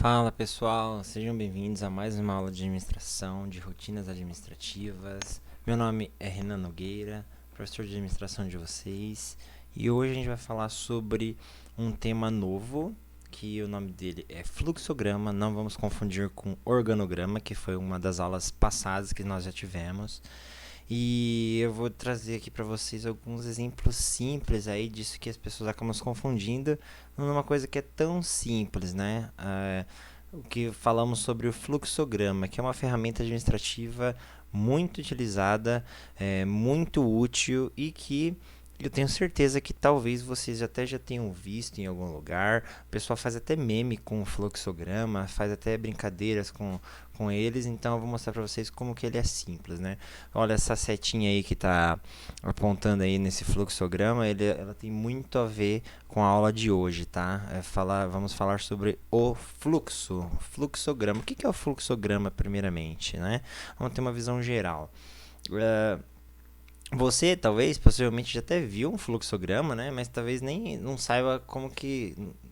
Fala pessoal, sejam bem-vindos a mais uma aula de administração, de rotinas administrativas. Meu nome é Renan Nogueira, professor de administração de vocês, e hoje a gente vai falar sobre um tema novo, que o nome dele é fluxograma. Não vamos confundir com organograma, que foi uma das aulas passadas que nós já tivemos. E eu vou trazer aqui para vocês alguns exemplos simples aí disso que as pessoas acabam se confundindo numa coisa que é tão simples, né? O que falamos sobre o fluxograma, que é uma ferramenta administrativa muito utilizada, muito útil e que eu tenho certeza que talvez vocês até já tenham visto em algum lugar. O pessoal faz até meme com o fluxograma, faz até brincadeiras com eles. Então eu vou mostrar para vocês como que ele é simples, né? Olha essa setinha aí que está apontando aí nesse fluxograma, ela tem muito a ver com a aula de hoje, tá? Vamos falar sobre o fluxograma. O que é o fluxograma primeiramente, né? Vamos ter uma visão geral. Você talvez, possivelmente já até viu um fluxograma, né? Mas talvez nem não saiba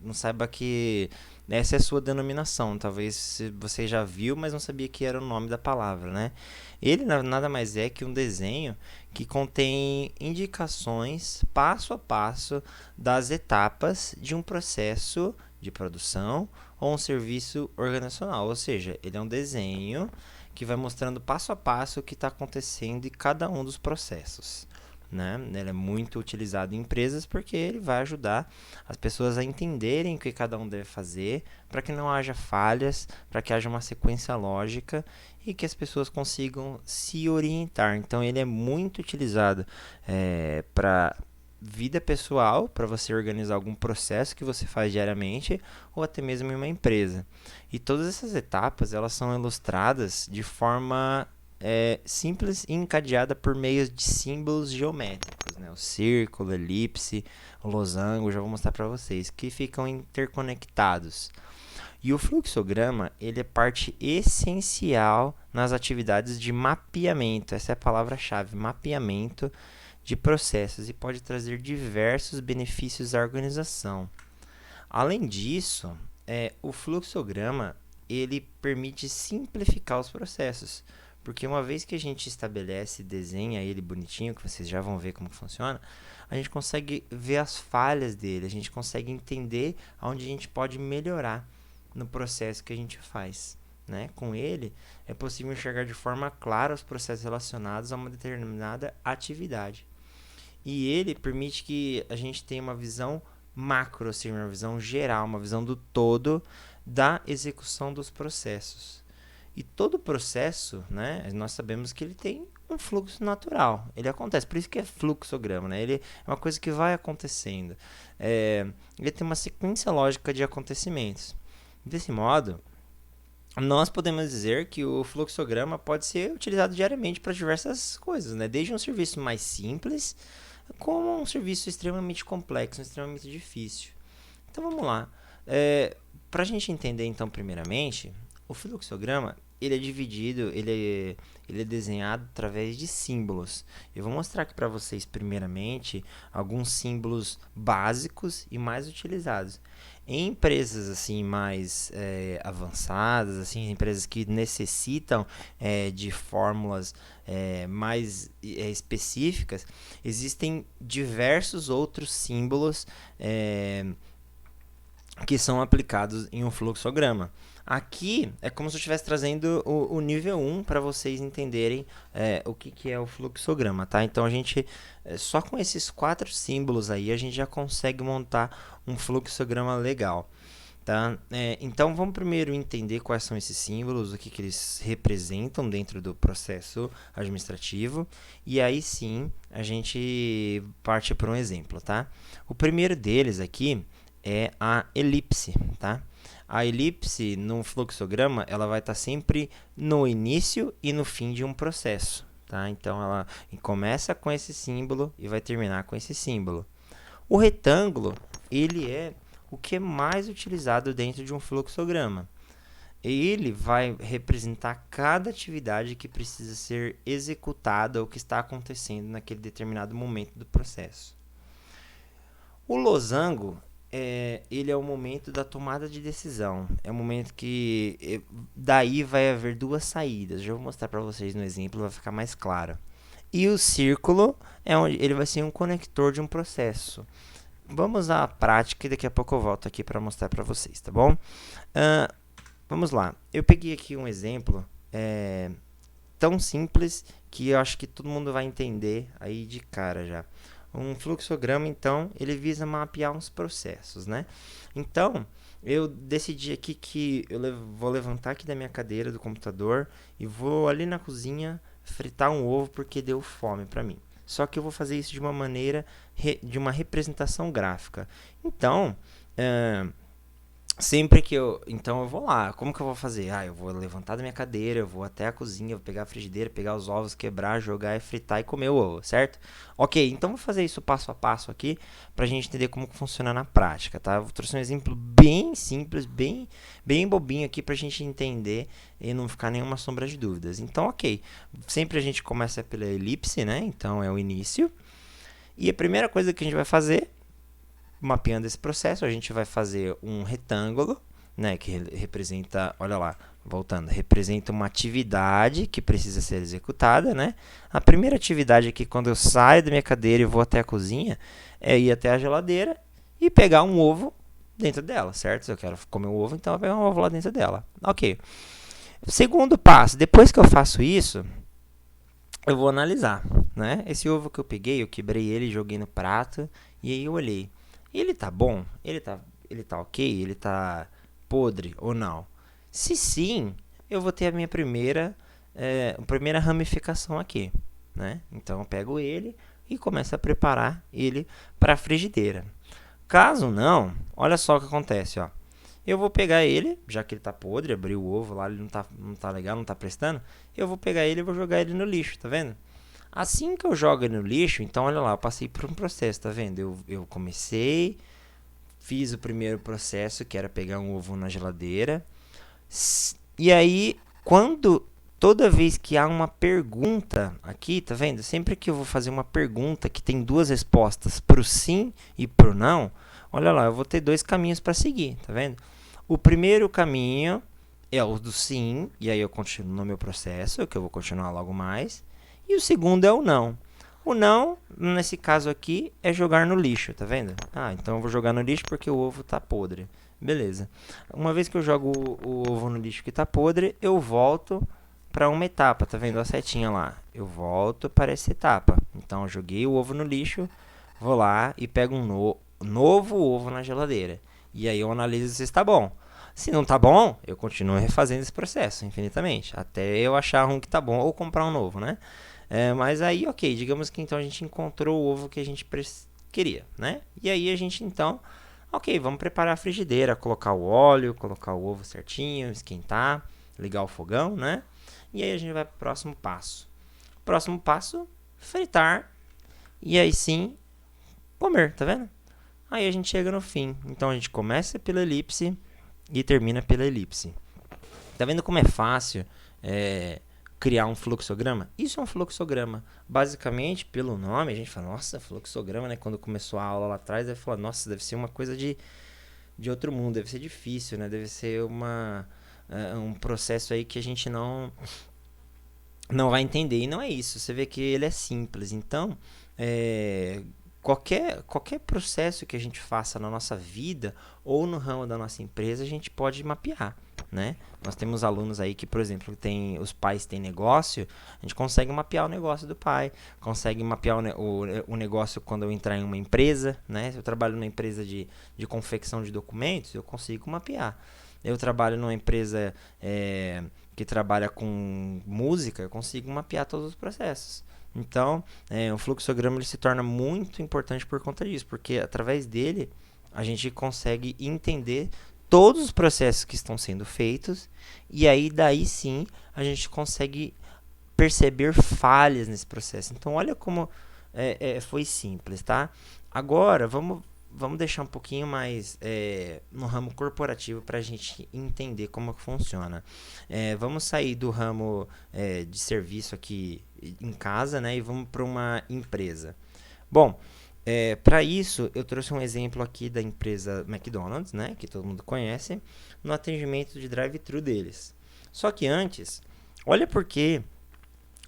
não saiba que essa é a sua denominação. Talvez você já viu, mas não sabia que era o nome da palavra, né? Ele nada mais é que um desenho que contém indicações passo a passo das etapas de um processo de produção ou um serviço organizacional. Ou seja, ele é um desenho que vai mostrando passo a passo o que está acontecendo em cada um dos processos. Né? Ele é muito utilizado em empresas porque ele vai ajudar as pessoas a entenderem o que cada um deve fazer, para que não haja falhas, para que haja uma sequência lógica e que as pessoas consigam se orientar. Então, ele é muito utilizado para vida pessoal, para você organizar algum processo que você faz diariamente ou até mesmo em uma empresa. E todas essas etapas elas são ilustradas de forma simples e encadeada por meio de símbolos geométricos, né? O círculo, a elipse, o losango, já vou mostrar para vocês, que ficam interconectados. E o fluxograma ele é parte essencial nas atividades de mapeamento, essa é a palavra-chave, mapeamento de processos e pode trazer diversos benefícios à organização. Além disso, o fluxograma ele permite simplificar os processos, porque uma vez que a gente estabelece e desenha ele bonitinho, que vocês já vão ver como funciona, a gente consegue ver as falhas dele, a gente consegue entender onde a gente pode melhorar no processo que a gente faz. Né? Com ele, é possível enxergar de forma clara os processos relacionados a uma determinada atividade. E ele permite que a gente tenha uma visão macro, ou seja, uma visão geral, uma visão do todo da execução dos processos. E todo processo, né, nós sabemos que ele tem um fluxo natural. Ele acontece, por isso que é fluxograma, né? Ele é uma coisa que vai acontecendo. Ele tem uma sequência lógica de acontecimentos. Desse modo, nós podemos dizer que o fluxograma pode ser utilizado diariamente para diversas coisas, né? Desde um serviço mais simples como um serviço extremamente complexo, extremamente difícil. Então vamos lá. Para a gente entender então primeiramente, o fluxograma ele é dividido, ele é desenhado através de símbolos. Eu vou mostrar aqui para vocês primeiramente alguns símbolos básicos e mais utilizados. Em empresas assim mais avançadas, assim, empresas que necessitam de fórmulas mais específicas, existem diversos outros símbolos que são aplicados em um fluxograma. Aqui é como se eu estivesse trazendo o nível 1 para vocês entenderem o que é o fluxograma, tá? Então, a gente, só com esses 4 símbolos aí, a gente já consegue montar um fluxograma legal. Tá? Então, vamos primeiro entender quais são esses símbolos, o que eles representam dentro do processo administrativo, e aí sim a gente parte para um exemplo. Tá? O primeiro deles aqui é a elipse. Tá? A elipse no fluxograma ela vai estar sempre no início e no fim de um processo. Tá? Então, ela começa com esse símbolo e vai terminar com esse símbolo. O retângulo ele é o que é mais utilizado dentro de um fluxograma. Ele vai representar cada atividade que precisa ser executada ou que está acontecendo naquele determinado momento do processo. O losango ele é o momento da tomada de decisão. É o momento que daí vai haver duas saídas. Já vou mostrar para vocês no exemplo, vai ficar mais claro. E o círculo é onde ele vai ser um conector de um processo. Vamos à prática e daqui a pouco eu volto aqui para mostrar para vocês, tá bom? Vamos lá. Eu peguei aqui um exemplo tão simples que eu acho que todo mundo vai entender aí de cara já. Um fluxograma, então, ele visa mapear uns processos, né? Então, eu decidi aqui que vou levantar aqui da minha cadeira do computador e vou ali na cozinha fritar um ovo porque deu fome para mim. Só que eu vou fazer isso de uma maneira, de uma representação gráfica. Então, sempre que então eu vou lá, como que eu vou fazer? Eu vou levantar da minha cadeira, eu vou até a cozinha, vou pegar a frigideira, pegar os ovos, quebrar, jogar e fritar e comer o ovo, certo? Ok, então vou fazer isso passo a passo aqui pra gente entender como que funciona na prática, tá? Eu trouxe um exemplo bem simples, bem bobinho aqui pra gente entender e não ficar nenhuma sombra de dúvidas. Então, ok, sempre a gente começa pela elipse, né? Então é o início. E a primeira coisa que a gente vai fazer, mapeando esse processo, a gente vai fazer um retângulo, né, que representa, olha lá, voltando, representa uma atividade que precisa ser executada, né? A primeira atividade aqui, quando eu saio da minha cadeira e vou até a cozinha, é ir até a geladeira e pegar um ovo dentro dela, certo? Se eu quero comer um ovo, então eu vou pegar um ovo lá dentro dela. Ok. Segundo passo, depois que eu faço isso, eu vou analisar, né? Esse ovo que eu peguei, eu quebrei ele, joguei no prato e aí eu olhei. Ele tá bom? Ele tá ok? Ele tá podre ou não? Se sim, eu vou ter a minha primeira ramificação aqui, né? Então eu pego ele e começo a preparar ele para a frigideira. Caso não, olha só o que acontece, ó. Eu vou pegar ele, já que ele tá podre, abri o ovo lá, ele não tá legal, não tá prestando. Eu vou pegar ele e vou jogar ele no lixo, tá vendo? Assim que eu jogo ele no lixo, então olha lá, eu passei por um processo, tá vendo? Eu comecei, fiz o primeiro processo, que era pegar um ovo na geladeira. E aí, toda vez que há uma pergunta aqui, tá vendo? Sempre que eu vou fazer uma pergunta que tem duas respostas, pro sim e pro não, olha lá, eu vou ter dois caminhos para seguir, tá vendo? O primeiro caminho é o do sim, e aí eu continuo no meu processo, que eu vou continuar logo mais. E o segundo é o não. O não, nesse caso aqui, é jogar no lixo, tá vendo? Então eu vou jogar no lixo porque o ovo tá podre. Beleza. Uma vez que eu jogo o ovo no lixo que tá podre, eu volto para uma etapa, tá vendo a setinha lá? Eu volto para essa etapa. Então eu joguei o ovo no lixo, vou lá e pego um novo ovo na geladeira. E aí eu analiso se está bom. Se não tá bom, eu continuo refazendo esse processo infinitamente, até eu achar um que tá bom ou comprar um novo, né? Mas aí, ok, digamos que então a gente encontrou o ovo que a gente queria, né? E aí a gente então, ok, vamos preparar a frigideira, colocar o óleo, colocar o ovo certinho, esquentar, ligar o fogão, né? E aí a gente vai para o próximo passo. Próximo passo, fritar e aí sim comer, tá vendo? Aí a gente chega no fim. Então a gente começa pela elipse e termina pela elipse. Tá vendo como é fácil criar um fluxograma? Isso é um fluxograma. Basicamente, pelo nome, a gente fala, nossa, fluxograma, né? Quando começou a aula lá atrás, aí fala, nossa, deve ser uma coisa de outro mundo, deve ser difícil, né? Deve ser um processo aí que a gente não vai entender. E não é isso, você vê que ele é simples. Então, qualquer processo que a gente faça na nossa vida ou no ramo da nossa empresa, a gente pode mapear, né? Nós temos alunos aí que, por exemplo, os pais têm negócio, a gente consegue mapear o negócio do pai, consegue mapear o negócio quando eu entrar em uma empresa, né? Se eu trabalho numa empresa de confecção de documentos, eu consigo mapear. Eu trabalho numa empresa que trabalha com música, eu consigo mapear todos os processos. Então, o fluxograma ele se torna muito importante por conta disso, porque através dele a gente consegue entender todos os processos que estão sendo feitos e aí daí sim a gente consegue perceber falhas nesse processo. Então, olha como foi simples, tá? Agora, vamos deixar um pouquinho mais no ramo corporativo para a gente entender como que funciona. Vamos sair do ramo de serviço aqui em casa, né, e vamos para uma empresa. Bom, Para isso, eu trouxe um exemplo aqui da empresa McDonald's, né, que todo mundo conhece, no atendimento de drive-thru deles. Só que antes, olha porque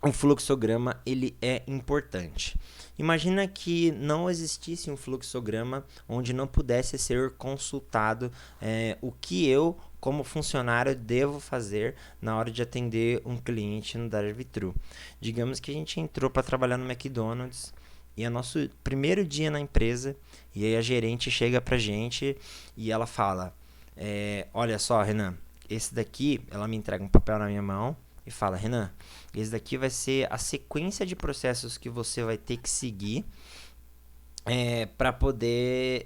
o fluxograma ele é importante. Imagina que não existisse um fluxograma onde não pudesse ser consultado o que eu, como funcionário, devo fazer na hora de atender um cliente no drive-thru. Digamos que a gente entrou para trabalhar no McDonald's e é nosso primeiro dia na empresa, e aí a gerente chega pra gente e ela fala: olha só, Renan, esse daqui, ela me entrega um papel na minha mão e fala: Renan, esse daqui vai ser a sequência de processos que você vai ter que seguir para poder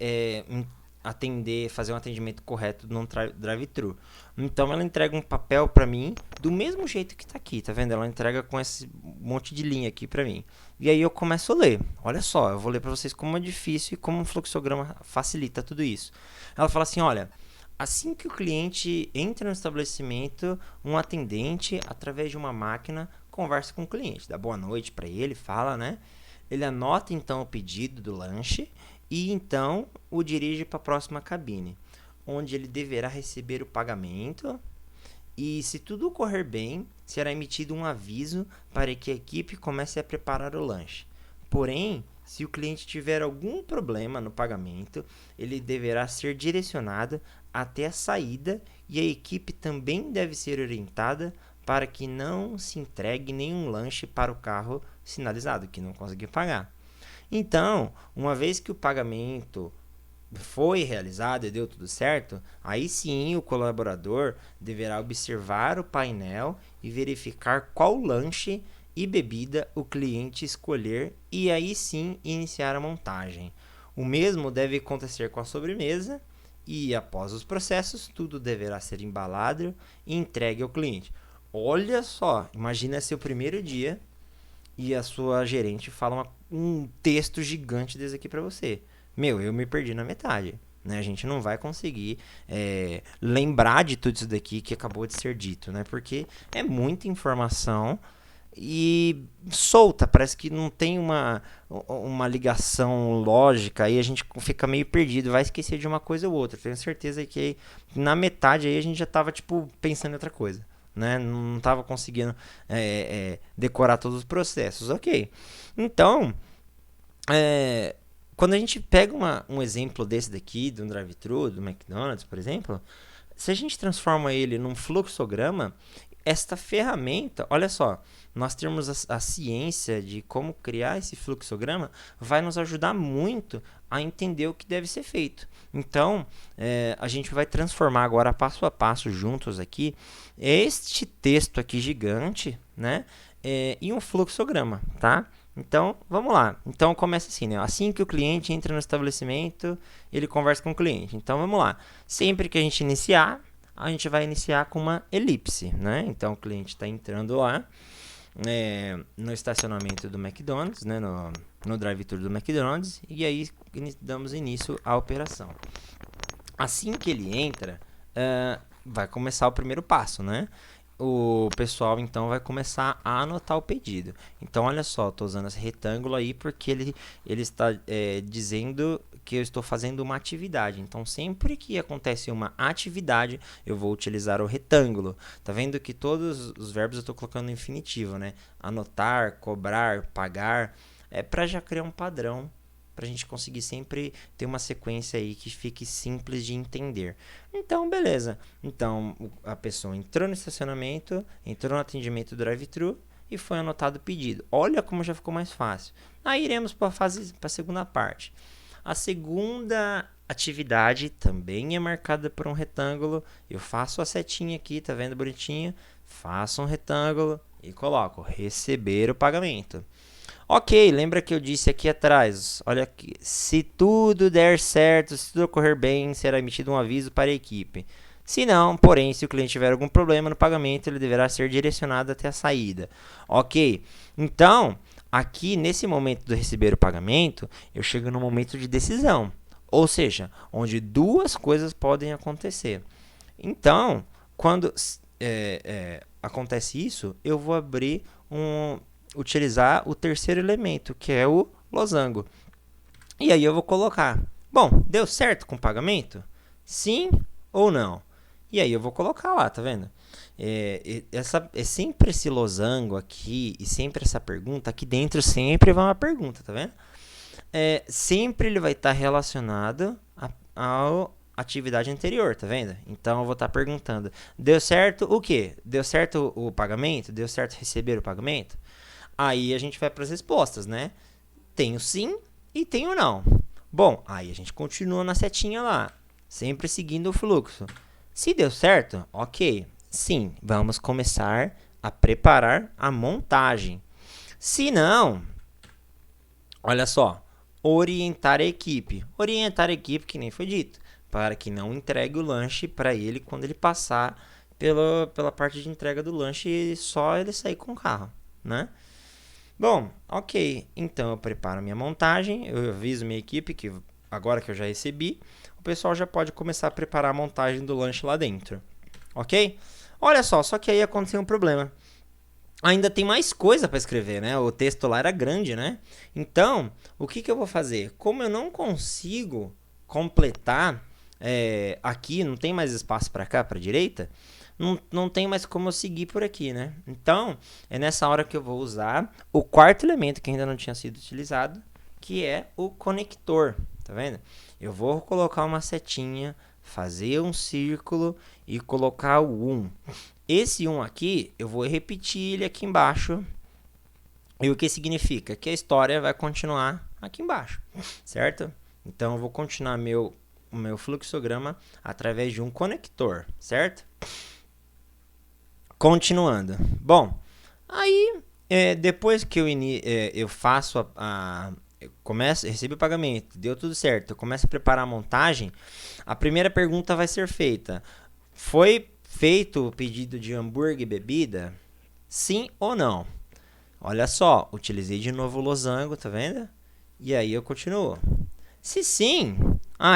atender, fazer um atendimento correto num drive-thru. Então ela entrega um papel para mim do mesmo jeito que tá aqui, tá vendo? Ela entrega com esse monte de linha aqui para mim. E aí eu começo a ler. Olha só, eu vou ler para vocês como é difícil e como um fluxograma facilita tudo isso. Ela fala assim: olha, assim que o cliente entra no estabelecimento, um atendente, através de uma máquina, conversa com o cliente, dá boa noite para ele, fala, né? Ele anota então o pedido do lanche e então o dirige para a próxima cabine, onde ele deverá receber o pagamento e, se tudo correr bem, será emitido um aviso para que a equipe comece a preparar o lanche. Porém, se o cliente tiver algum problema no pagamento, ele deverá ser direcionado até a saída e a equipe também deve ser orientada para que não se entregue nenhum lanche para o carro sinalizado que não conseguiu pagar. Então, uma vez que o pagamento foi realizado e deu tudo certo, aí sim o colaborador deverá observar o painel e verificar qual lanche e bebida o cliente escolher e aí sim iniciar a montagem. O mesmo deve acontecer com a sobremesa e, após os processos, tudo deverá ser embalado e entregue ao cliente. Olha só, imagina seu primeiro dia e a sua gerente fala um texto gigante desse aqui para você. Meu, eu me perdi na metade. Né? A gente não vai conseguir lembrar de tudo isso daqui que acabou de ser dito, né? Porque é muita informação e solta, parece que não tem uma ligação lógica, aí a gente fica meio perdido, vai esquecer de uma coisa ou outra. Tenho certeza que na metade aí a gente já estava tipo, pensando em outra coisa. Né? Não estava conseguindo decorar todos os processos. Ok. Então, quando a gente pega um exemplo desse daqui, de um drive-thru, do McDonald's, por exemplo, se a gente transforma ele num fluxograma, esta ferramenta, olha só, nós temos a ciência de como criar esse fluxograma, vai nos ajudar muito a entender o que deve ser feito. Então, a gente vai transformar agora passo a passo juntos aqui este texto aqui gigante, né, em um fluxograma, tá? Então, vamos lá. Então, começa assim, né? Assim que o cliente entra no estabelecimento, ele conversa com o cliente. Então, vamos lá. Sempre que a gente iniciar, a gente vai iniciar com uma elipse, né? Então, o cliente está entrando lá no estacionamento do McDonald's, né? No drive-thru do McDonald's, e aí damos início à operação. Assim que ele entra, vai começar o primeiro passo, né? O pessoal então vai começar a anotar o pedido. Então, olha só, estou usando esse retângulo aí porque ele está dizendo que eu estou fazendo uma atividade. Então, sempre que acontece uma atividade, eu vou utilizar o retângulo. Tá vendo que todos os verbos eu estou colocando no infinitivo, né? Anotar, cobrar, pagar. É para já criar um padrão, para a gente conseguir sempre ter uma sequência aí que fique simples de entender. Então, beleza. Então, a pessoa entrou no estacionamento, entrou no atendimento do drive-thru e foi anotado o pedido. Olha como já ficou mais fácil. Aí iremos para a segunda parte. A segunda atividade também é marcada por um retângulo. Eu faço a setinha aqui, tá vendo bonitinho? Faço um retângulo e coloco receber o pagamento. Ok, lembra que eu disse aqui atrás, olha aqui, se tudo der certo, se tudo ocorrer bem, será emitido um aviso para a equipe. Se não, porém, se o cliente tiver algum problema no pagamento, ele deverá ser direcionado até a saída. Ok, então, aqui nesse momento do receber o pagamento, eu chego no momento de decisão, ou seja, onde duas coisas podem acontecer. Então, quando acontece isso, eu vou utilizar o terceiro elemento, que é o losango. E aí eu vou colocar, bom, deu certo com o pagamento? Sim ou não? E aí eu vou colocar lá, tá vendo? É sempre esse losango aqui e sempre essa pergunta, aqui dentro sempre vai uma pergunta, tá vendo? Sempre ele vai estar relacionado à atividade anterior, tá vendo? Então eu vou estar perguntando, deu certo o quê? Deu certo o pagamento? Deu certo receber o pagamento? Aí a gente vai para as respostas, né? Tenho sim e tenho não. Bom, aí a gente continua na setinha lá, sempre seguindo o fluxo. Se deu certo, ok. Sim, vamos começar a preparar a montagem. Se não, olha só, orientar a equipe. Orientar a equipe, que nem foi dito, para que não entregue o lanche para ele quando ele passar pela parte de entrega do lanche e só ele sair com o carro, né? Bom, ok. Então eu preparo minha montagem, eu aviso minha equipe que agora que eu já recebi, o pessoal já pode começar a preparar a montagem do lanche lá dentro, ok? Olha só que aí aconteceu um problema. Ainda tem mais coisa para escrever, né? O texto lá era grande, né? Então, o que eu vou fazer? Como eu não consigo completar aqui, não tem mais espaço para cá, para direita, não tem mais como eu seguir por aqui, né? Então, é nessa hora que eu vou usar o quarto elemento que ainda não tinha sido utilizado, que é o conector, tá vendo? Eu vou colocar uma setinha, fazer um círculo e colocar o 1. Esse 1 aqui, eu vou repetir ele aqui embaixo. E o que significa? Que a história vai continuar aqui embaixo, certo? Então, eu vou continuar o meu fluxograma através de um conector, certo? Continuando. Bom, aí, depois que eu faço eu recebi o pagamento, deu tudo certo, eu começo a preparar a montagem, a primeira pergunta vai ser feita. Foi feito o pedido de hambúrguer e bebida? Sim ou não? Olha só, utilizei de novo o losango, tá vendo? E aí eu continuo. Se sim,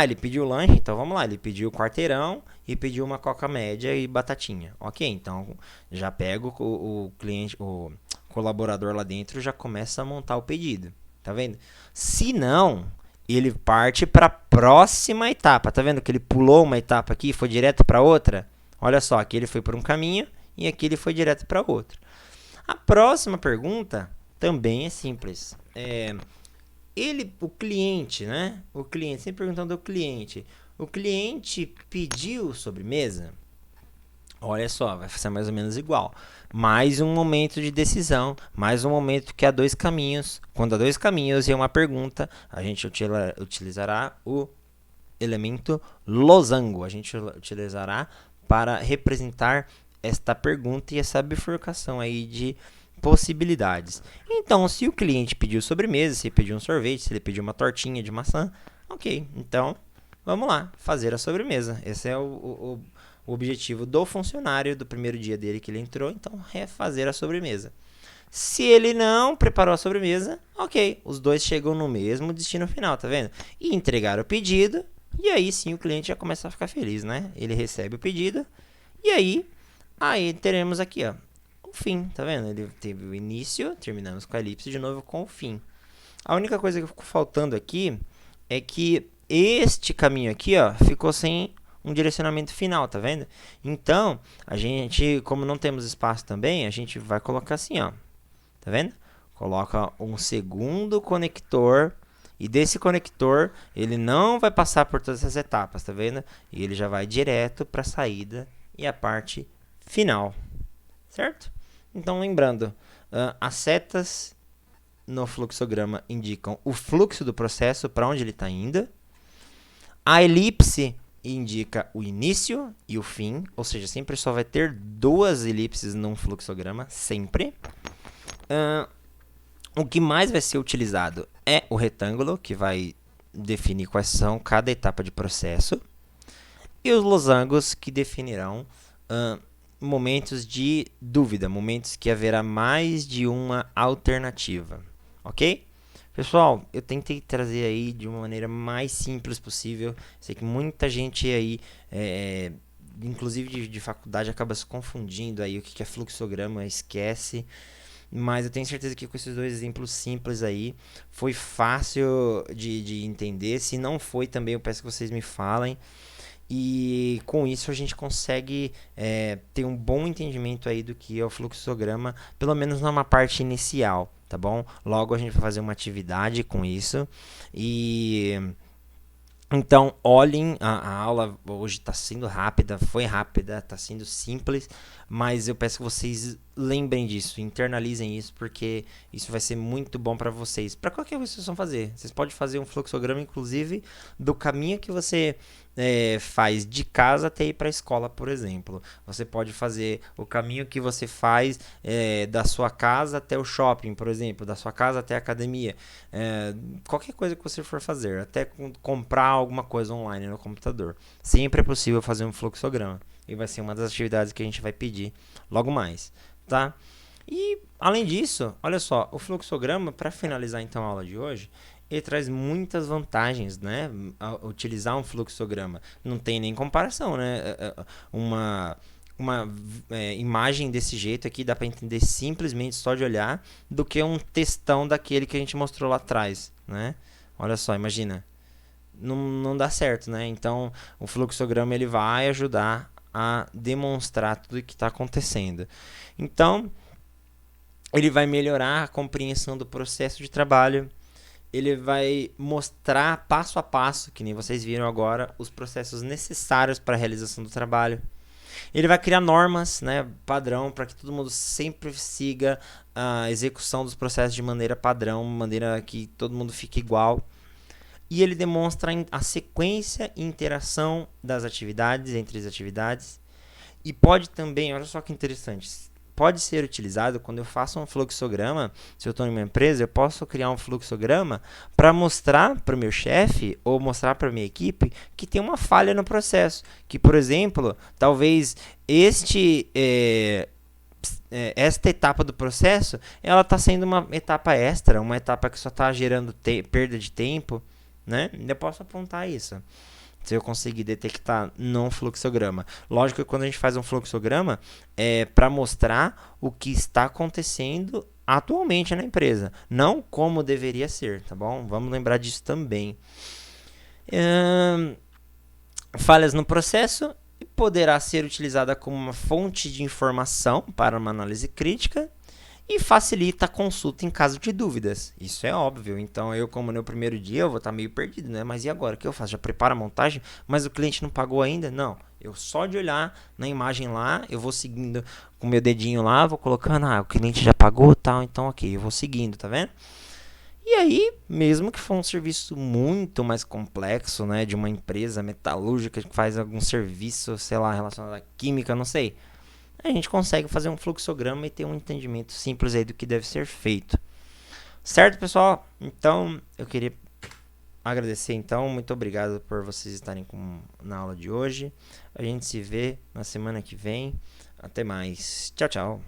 ele pediu lanche, então vamos lá. Ele pediu quarteirão e pediu uma coca média e batatinha. Ok, então já pego o cliente, o colaborador lá dentro já começa a montar o pedido, tá vendo? Se não, ele parte para a próxima etapa, tá vendo que ele pulou uma etapa aqui e foi direto para outra? Olha só, aqui ele foi por um caminho e aqui ele foi direto para outro. A próxima pergunta também é simples. O cliente, né? O cliente, sempre perguntando ao cliente. O cliente pediu sobremesa? Olha só, vai ser mais ou menos igual. Mais um momento de decisão, mais um momento que há dois caminhos. Quando há dois caminhos e uma pergunta, a gente utilizará o elemento losango. A gente utilizará para representar esta pergunta e essa bifurcação aí de possibilidades. Então, se o cliente pediu sobremesa, se ele pediu um sorvete, se ele pediu uma tortinha de maçã, ok. Então, vamos lá, fazer a sobremesa. Esse é o objetivo do funcionário do primeiro dia dele que ele entrou. Então, é fazer a sobremesa. Se ele não preparou a sobremesa, ok. Os dois chegam no mesmo destino final, tá vendo? E entregaram o pedido. E aí sim o cliente já começa a ficar feliz, né? Ele recebe o pedido. E aí teremos aqui, ó, o fim, tá vendo? Ele teve o início, terminamos com a elipse de novo com o fim. A única coisa que ficou faltando aqui é que este caminho aqui, ó, ficou sem um direcionamento final, tá vendo? Então, a gente, como não temos espaço também, a gente vai colocar assim, ó. Tá vendo? Coloca um segundo conector e desse conector ele não vai passar por todas essas etapas, tá vendo? E ele já vai direto para a saída e a parte final, certo? Então, lembrando, as setas no fluxograma indicam o fluxo do processo, para onde ele está indo. A elipse indica o início e o fim, ou seja, sempre só vai ter duas elipses num fluxograma, sempre. O que mais vai ser utilizado é o retângulo, que vai definir quais são cada etapa de processo, e os losangos, que definirão momentos de dúvida, momentos que haverá mais de uma alternativa, ok? Pessoal, eu tentei trazer aí de uma maneira mais simples possível. Sei que muita gente aí, inclusive de faculdade, acaba se confundindo aí o que é fluxograma, esquece. mas eu tenho certeza que com esses dois exemplos simples aí foi fácil de entender. Se não foi também, eu peço que vocês me falem. E com isso a gente consegue ter um bom entendimento aí do que é o fluxograma, pelo menos numa parte inicial, tá bom? Logo a gente vai fazer uma atividade com isso e então olhem, a aula hoje está sendo rápida, foi rápida, está sendo simples, mas eu peço que vocês lembrem disso, internalizem isso, porque isso vai ser muito bom para vocês. Para qualquer coisa que vocês vão fazer, vocês podem fazer um fluxograma, inclusive, do caminho que você faz de casa até ir para a escola, por exemplo. Você pode fazer o caminho que você faz da sua casa até o shopping, por exemplo, da sua casa até a academia. Qualquer coisa que você for fazer, até comprar alguma coisa online no computador. Sempre é possível fazer um fluxograma. E vai ser uma das atividades que a gente vai pedir logo mais, tá? E além disso, olha só, o fluxograma, para finalizar então a aula de hoje, ele traz muitas vantagens, né? Utilizar um fluxograma. Não tem nem comparação, né? Uma imagem desse jeito aqui dá para entender simplesmente só de olhar do que um textão daquele que a gente mostrou lá atrás, né? Olha só, imagina. Não dá certo, né? Então, o fluxograma ele vai ajudar a demonstrar tudo o que está acontecendo. Então, ele vai melhorar a compreensão do processo de trabalho. Ele vai mostrar passo a passo, que nem vocês viram agora, os processos necessários para a realização do trabalho. Ele vai criar normas, né, padrão, para que todo mundo sempre siga a execução dos processos de maneira padrão, maneira que todo mundo fique igual. E ele demonstra a sequência e interação das atividades, entre as atividades. E pode também, olha só que interessante, pode ser utilizado quando eu faço um fluxograma. Se eu estou em uma empresa, eu posso criar um fluxograma para mostrar para o meu chefe ou mostrar para a minha equipe que tem uma falha no processo. Que, por exemplo, talvez esta etapa do processo ela está sendo uma etapa extra, uma etapa que só está gerando perda de tempo, né? Eu posso apontar isso se eu conseguir detectar num fluxograma. Lógico que quando a gente faz um fluxograma é para mostrar o que está acontecendo atualmente na empresa, não como deveria ser, tá bom? Vamos lembrar disso também. Falhas no processo poderá ser utilizada como uma fonte de informação para uma análise crítica e facilita a consulta em caso de dúvidas. Isso é óbvio. Então, eu, como no primeiro dia, eu vou estar meio perdido, né? Mas e agora? O que eu faço? Já preparo a montagem, mas o cliente não pagou ainda? Não. Eu só de olhar na imagem lá, eu vou seguindo com o meu dedinho lá, vou colocando, o cliente já pagou, tal, então ok, eu vou seguindo, tá vendo? E aí, mesmo que for um serviço muito mais complexo, né, de uma empresa metalúrgica que faz algum serviço, sei lá, relacionado à química, não sei, a gente consegue fazer um fluxograma e ter um entendimento simples aí do que deve ser feito. Certo, pessoal? Então, eu queria agradecer, então, muito obrigado por vocês estarem na aula de hoje. A gente se vê na semana que vem. Até mais. Tchau, tchau.